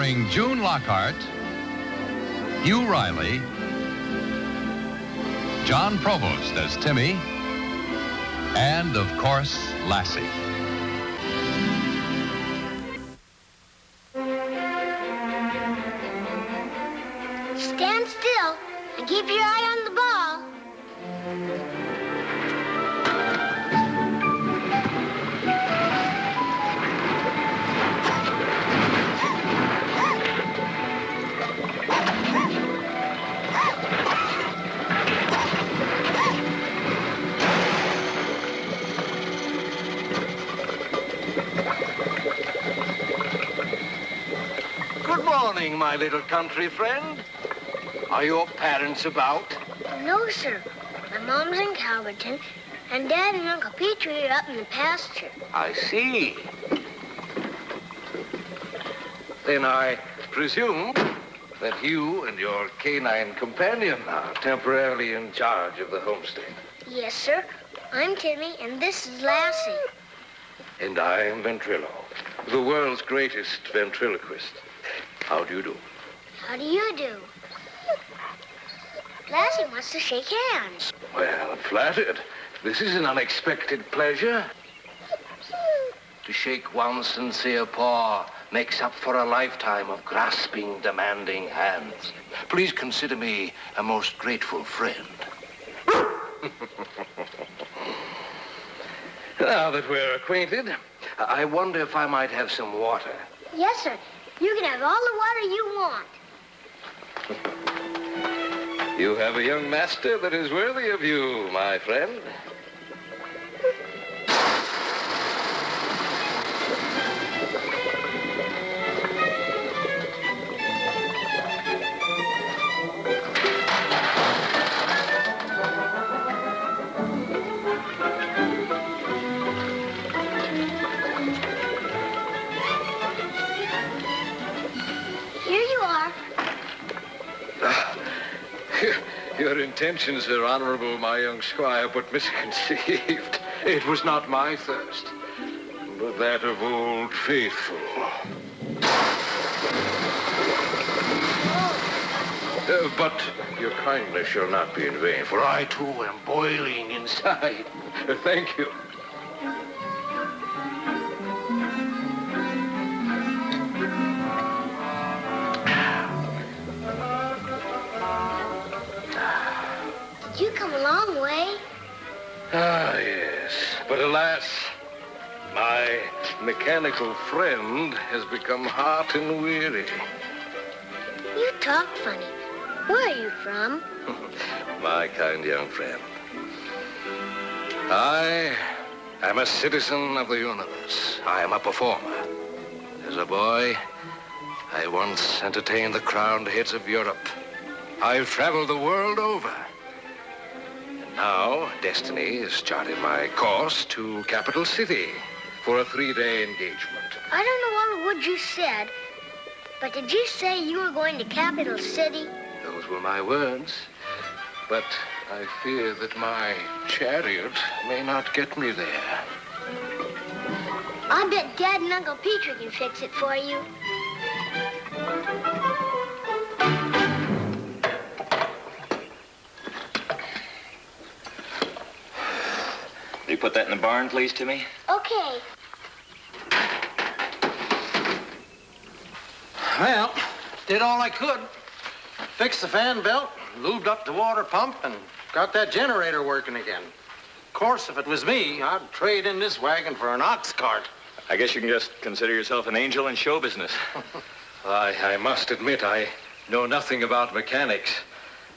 Starring June Lockhart, Hugh Riley, John Provost as Timmy, and, of course, Lassie. Stand still and keep your eye on the ball. Good morning, my little country friend. Are your parents about? No, sir. My mom's in Calverton, and Dad and Uncle Petrie are up in the pasture. I see. Then I presume that you and your canine companion are temporarily in charge of the homestead. Yes, sir. I'm Timmy, and this is Lassie. And I am Ventrilo, the world's greatest ventriloquist. How do you do? How do you do? Lassie wants to shake hands. Well, I'm flattered. This is an unexpected pleasure. To shake one's sincere paw makes up for a lifetime of grasping, demanding hands. Please consider me a most grateful friend. Now that we're acquainted, I wonder if I might have some water. Yes, sir. You can have all the water you want. You have a young master that is worthy of you, my friend. Your intentions are honorable, my young squire, but misconceived. It was not my thirst, but that of Old Faithful. But your kindness shall not be in vain, for I, too, am boiling inside. Thank you. You come a long way. Ah, yes. But alas, my mechanical friend has become hot and weary. You talk funny. Where are you from? My kind young friend. I am a citizen of the universe. I am a performer. As a boy, I once entertained the crowned heads of Europe. I've traveled the world over. Now, destiny has charted my course to Capital City for a 3-day engagement. I don't know all of what you said, but did you say you were going to Capital City? Those were my words, but I fear that my chariot may not get me there. I bet Dad and Uncle Petrie can fix it for you. Will you put that in the barn, please, Timmy? Okay. Well, did all I could. Fixed the fan belt, lubed up the water pump, and got that generator working again. Of course, if it was me, I'd trade in this wagon for an ox cart. I guess you can just consider yourself an angel in show business. I must admit I know nothing about mechanics.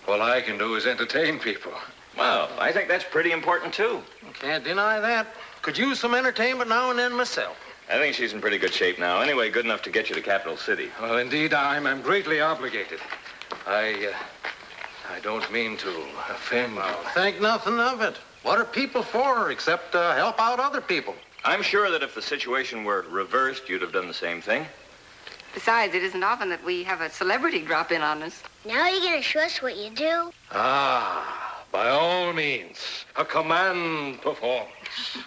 All I can do is entertain people. Well, I think that's pretty important, too. Can't deny that. Could use some entertainment now and then myself. I think she's in pretty good shape now. Anyway, good enough to get you to Capital City. Well, indeed, I'm greatly obligated. I don't mean to offend you. Think nothing of it. What are people for except to help out other people? I'm sure that if the situation were reversed, you'd have done the same thing. Besides, it isn't often that we have a celebrity drop in on us. Now you're going to show us what you do? Ah, by all means, a command performance.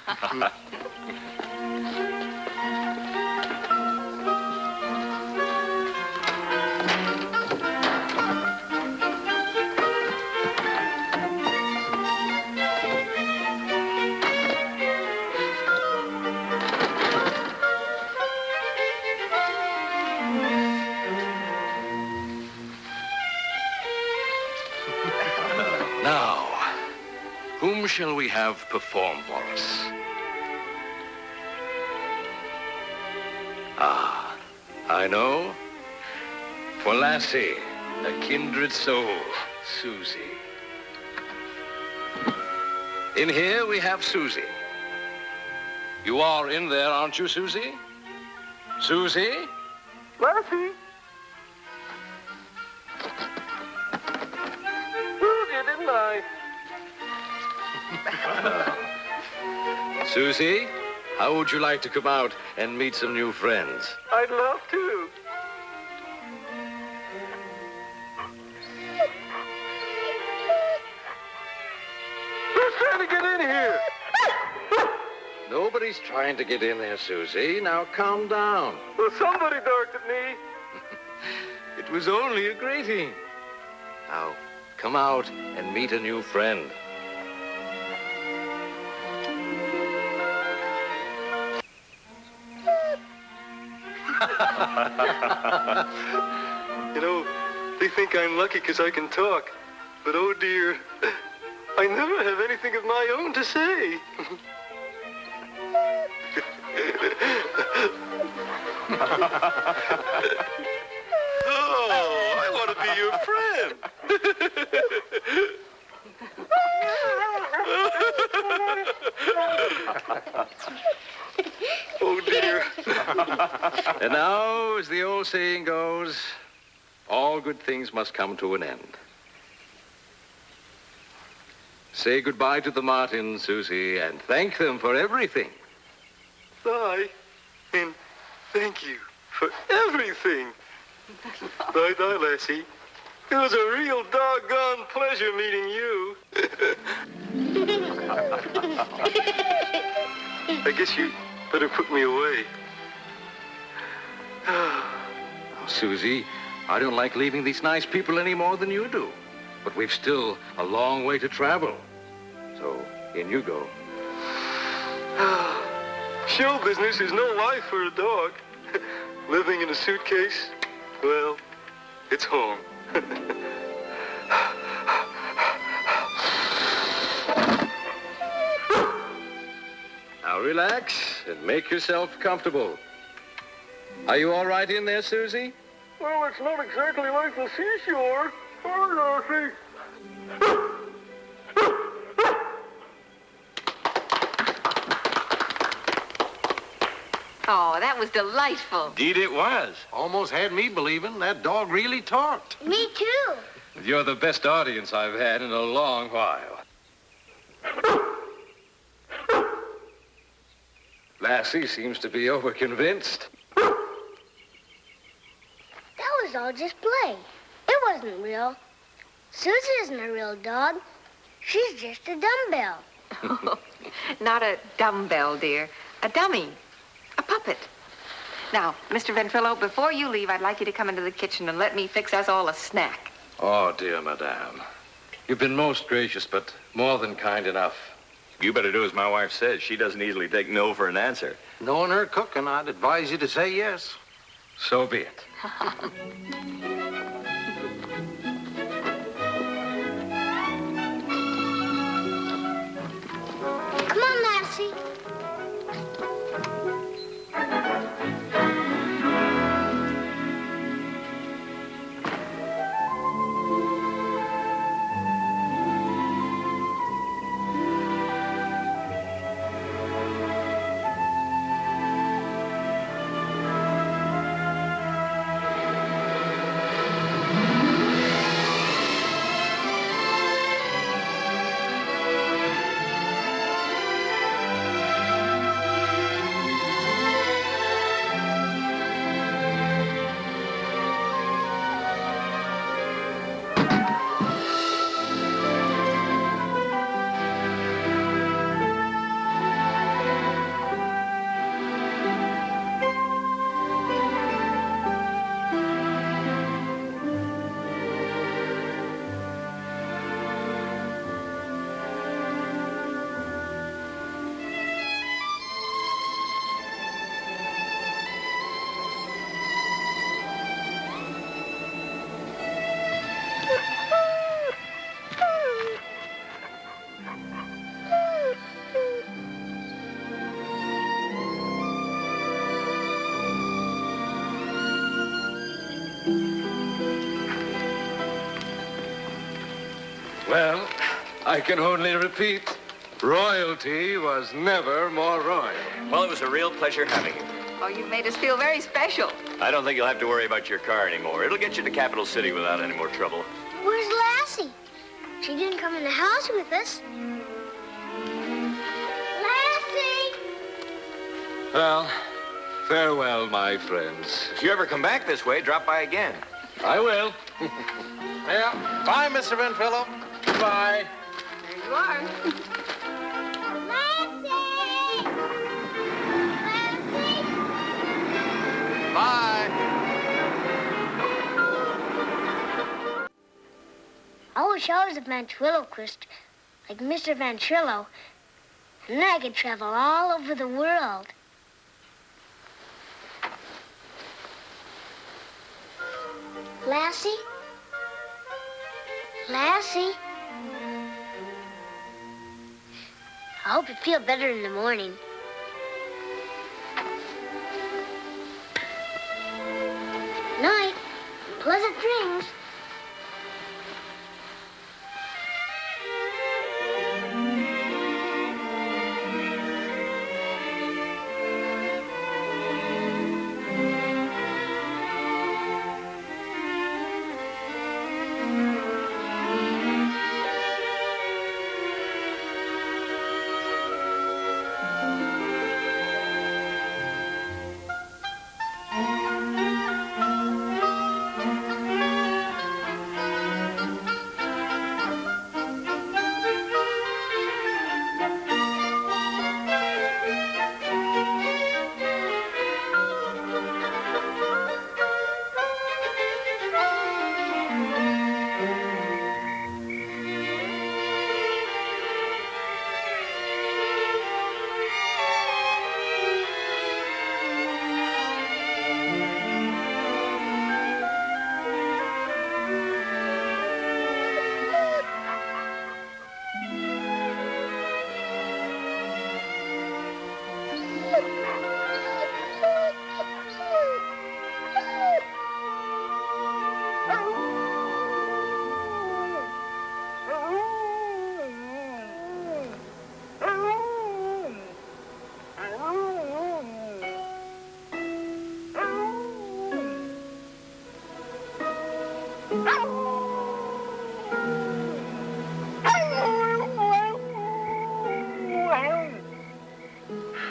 Whom shall we have perform for us? Ah, I know. For Lassie, a kindred soul, Susie. In here we have Susie. You are in there, aren't you, Susie? Susie? Lassie? Fooled you, didn't I? Susie, how would you like to come out and meet some new friends? I'd love to. Who's trying to get in here? Nobody's trying to get in there, Susie. Now calm down. Well, somebody darked at me. It was only a greeting. Now, come out and meet a new friend. You know, they think I'm lucky because I can talk. But oh dear, I never have anything of my own to say. Oh, I want to be your friend. Oh dear. And now, as the old saying goes, all good things must come to an end. Say goodbye to the Martins, Susie, and thank them for everything. Bye, and thank you for everything. Bye-bye, Lassie. It was a real doggone pleasure meeting you. I guess you better put me away. Susie, I don't like leaving these nice people any more than you do. But we've still a long way to travel. So, in you go. Show business is no life for a dog. Living in a suitcase, well, it's home. Now relax and make yourself comfortable. Are you all right in there, Susie? Well, it's not exactly like the seashore. Oh, Lassie. Oh, that was delightful. Indeed it was. Almost had me believing that dog really talked. Me too. You're the best audience I've had in a long while. Lassie seems to be overconvinced. That was all just play. It wasn't real. Susie isn't a real dog. She's just a dumbbell. Not a dumbbell, dear. A dummy. A puppet. Now, Mr. Ventrilo, before you leave, I'd like you to come into the kitchen and let me fix us all a snack. Oh, dear madame. You've been most gracious, but more than kind enough. You better do as my wife says. She doesn't easily take no for an answer. Knowing her cooking, I'd advise you to say yes. So be it. Come on, Lassie. Well, I can only repeat, royalty was never more royal. Well, it was a real pleasure having you. Oh, you've made us feel very special. I don't think you'll have to worry about your car anymore. It'll get you to Capital City without any more trouble. Where's Lassie? She didn't come in the house with us. Lassie! Well, farewell, my friends. If you ever come back this way, drop by again. I will. Yeah. Bye, Mr. Venfillo. Bye. There you are. Lassie! Lassie! Bye. I wish I was a ventriloquist, like Mr. Ventrilo, and then I could travel all over the world. Lassie? Lassie? I hope you feel better in the morning. Night. Pleasant dreams.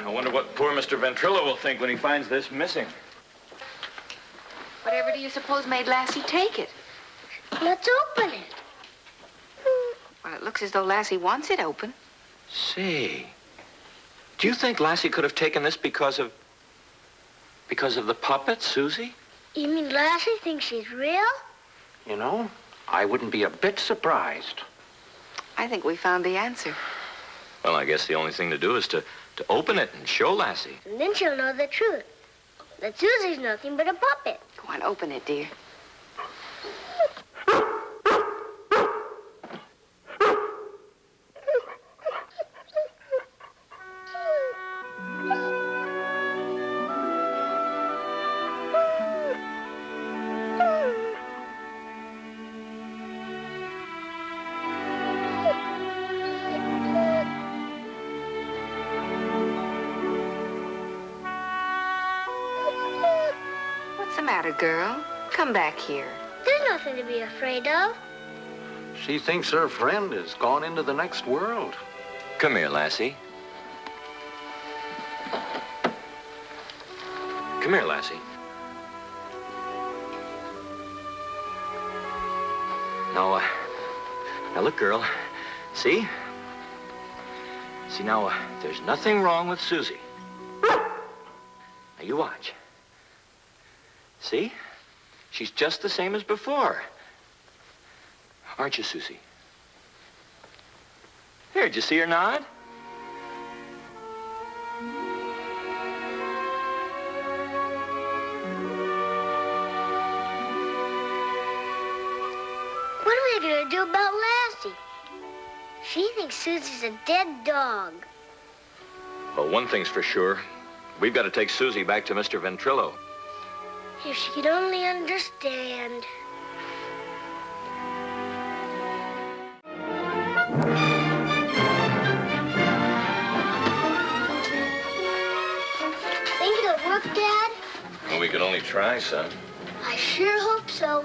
I wonder what poor Mr. Ventrilo will think when he finds this missing. Whatever do you suppose made Lassie take it? Let's open it. Well, it looks as though Lassie wants it open. Say, do you think Lassie could have taken this because of the puppet, Susie? You mean Lassie thinks she's real? You know, I wouldn't be a bit surprised. I think we found the answer. Well, I guess the only thing to do is to open it and show Lassie. And then she'll know the truth. That Susie's nothing but a puppet. Go on, open it, dear. What's the matter, girl? Come back here. There's nothing to be afraid of. She thinks her friend has gone into the next world. Come here, Lassie. Come here, Lassie. Now look, girl. See? See, now, there's nothing wrong with Susie. Now, you watch. See? She's just the same as before. Aren't you, Susie? Here, did you see her nod? What are we going to do about Lassie? She thinks Susie's a dead dog. Well, one thing's for sure. We've got to take Susie back to Mr. Ventrilo. If she could only understand. Think it'll work, Dad? Well, we can only try, son. I sure hope so.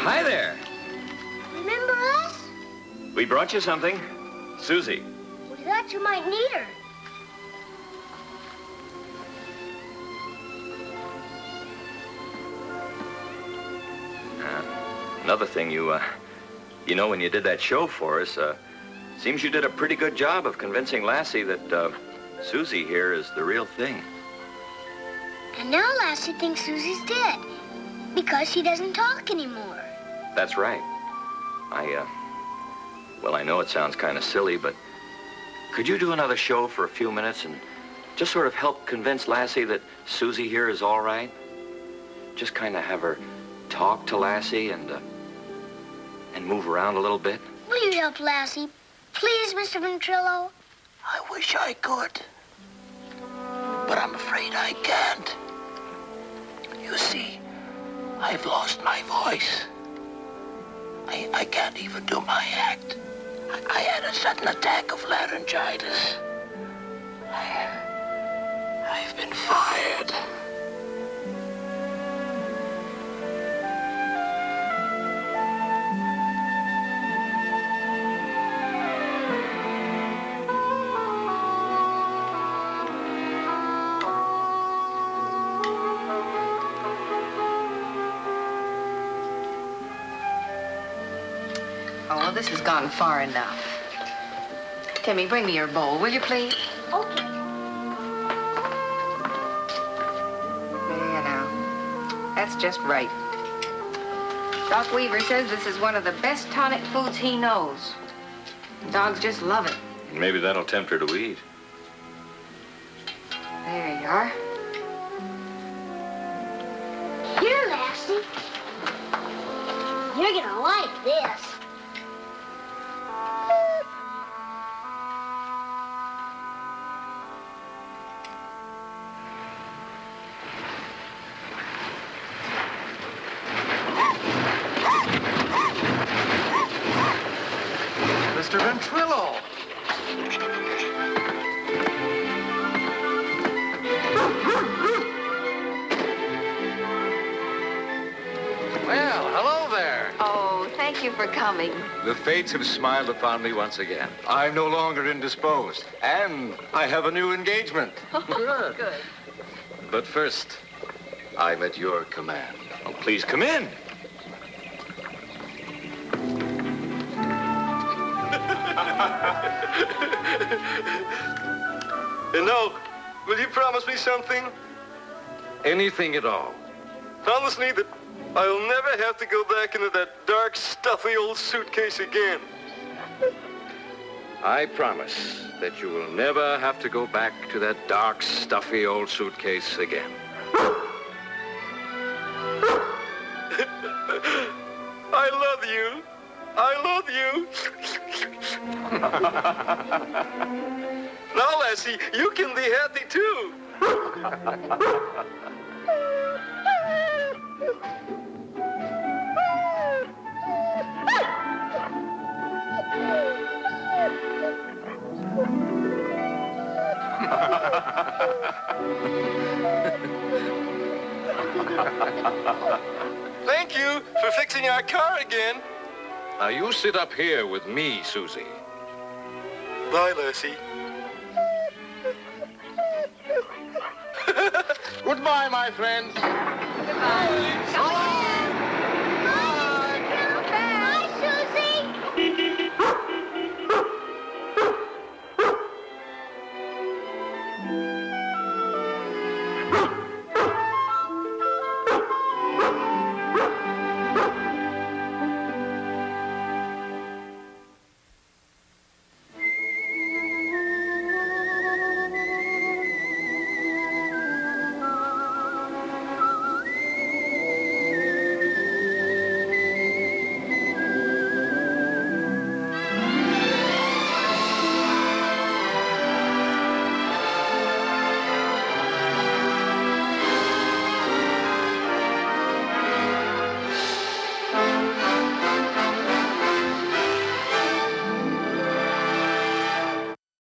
Hi there. Remember us? We brought you something. Susie. We thought you might need her. Another thing, you know, when you did that show for us, seems you did a pretty good job of convincing Lassie that, Susie here is the real thing. And now Lassie thinks Susie's dead because she doesn't talk anymore. That's right. Well, I know it sounds kind of silly, but could you do another show for a few minutes and just sort of help convince Lassie that Susie here is all right? Just kind of have her talk to Lassie and move around a little bit. Will you help Lassie? Please, Mr. Ventrilo? I wish I could, but I'm afraid I can't. You see, I've lost my voice. I can't even do my act. I had a sudden attack of laryngitis. I've been fired. Oh, well, this has gone far enough. Timmy, bring me your bowl, will you, please? Okay. There now. That's just right. Doc Weaver says this is one of the best tonic foods he knows. Dogs just love it. Maybe that'll tempt her to eat. There you are. Here, Lassie. You're gonna like this. Mr. Ventrilo. Well, hello there. Oh, thank you for coming. The fates have smiled upon me once again. I'm no longer indisposed. And I have a new engagement. Good. Good. But first, I'm at your command. Oh, please come in. And now, will you promise me something? Anything at all. Promise me that I'll never have to go back into that dark, stuffy old suitcase again. I promise that you will never have to go back to that dark, stuffy old suitcase again. I love you. I love you. Now, Lassie, you can be happy too. Thank you for fixing our car again. Now, you sit up here with me, Susie. Bye, Lassie. Goodbye, my friends. Goodbye.